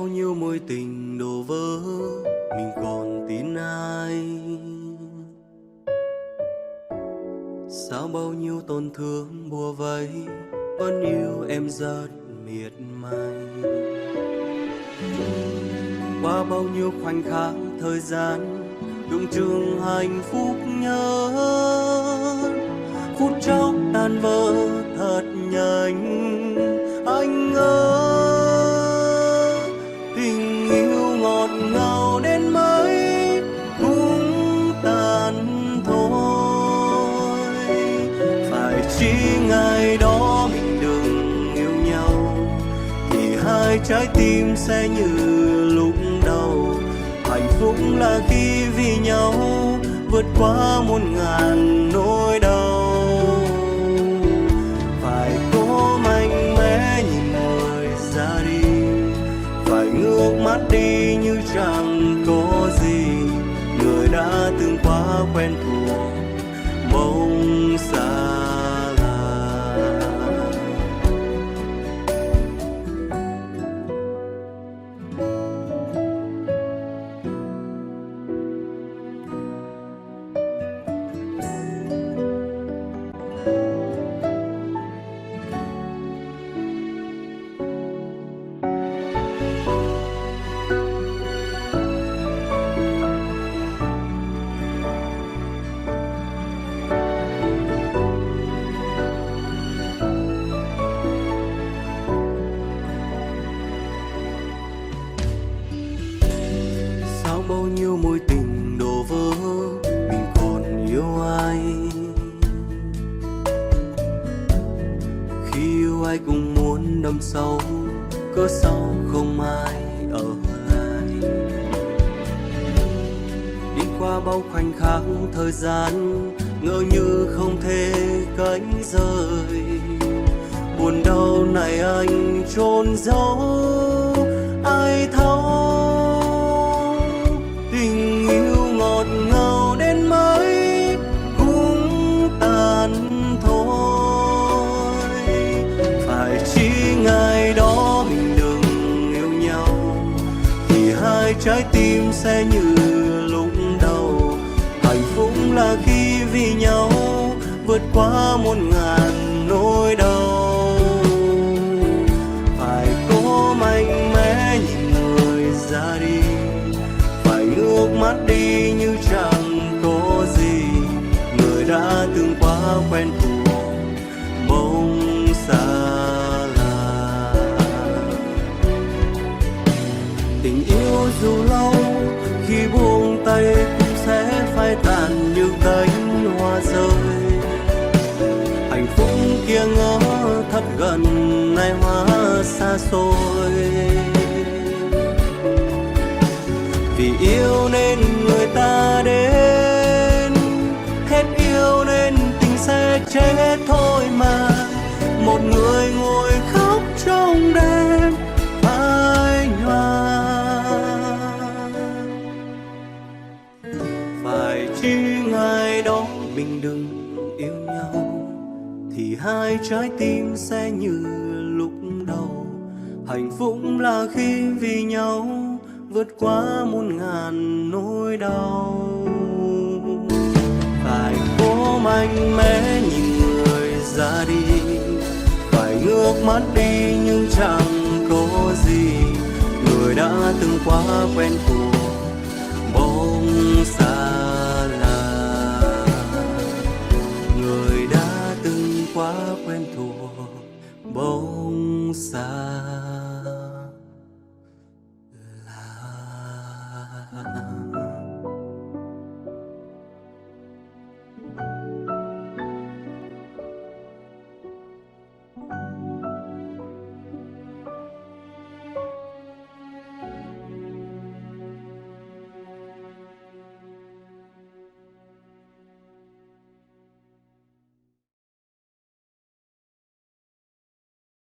bao nhiêu mối tình đổ vỡ, mình còn tin ai? Sao bao nhiêu tổn thương bùa vây, vẫn yêu em rất miệt mài. Qua bao nhiêu khoảnh khắc thời gian, tưởng chừng hạnh phúc nhất, phút chốc tan vỡ thật nhanh. Anh ơi, tình yêu ngọt ngào đến mấy cũng tàn thôi. Phải chỉ ngày đó mình đừng yêu nhau, thì hai trái tim sẽ như lúc đầu. Hạnh phúc là khi vì nhau vượt qua muôn ngàn nỗi đau. Phải cố mạnh mẽ nhìn người ra đi, phải ngước mắt đi như chẳng có gì. Người đã từng quá quen thuộc bỗng xa lạ. Sao bao nhiêu mối tình đổ vỡ, mình còn yêu ai? Khi yêu ai cũng muốn đâm sâu, cớ sao không ai ở lại? Đi qua bao khoảnh khắc thời gian, ngỡ như không thể cánh rời. Buồn đau này anh chôn giấu, ai thấu? Tình yêu ngọt ngào đến mấy cũng tàn thôi. Phải chỉ ngày đó mình đừng yêu nhau, thì hai trái tim sẽ như lúc đầu. Hạnh phúc là khi vì nhau vượt qua muôn ngàn nỗi đau. Phải cố mạnh mẽ nhìn người ra đi, phải ngước mắt đi như chẳng có gì. Người đã từng quá quen thuộc bỗng xa lạ. Tình yêu dù lâu khi buông tay cũng sẽ phai tàn như cánh hoa rơi. Hạnh phúc kia ngỡ thật gần, nay hóa xa xôi. Vì yêu nên người ta đến, hết yêu nên tình sẽ chết thôi mà. Một người ngồi khóc trong đêm phai nhòa. Phải chỉ ngày đó mình đừng yêu nhau, thì hai trái tim sẽ như lúc đầu. Hạnh phúc là khi vì nhau vượt qua muôn ngàn nỗi đau. Phải cố mạnh mẽ nhìn người ra đi, phải ngước mắt đi nhưng chẳng có gì. Người đã từng quá quen thuộc bỗng xa lạ. Người đã từng quá quen thuộc bỗng xa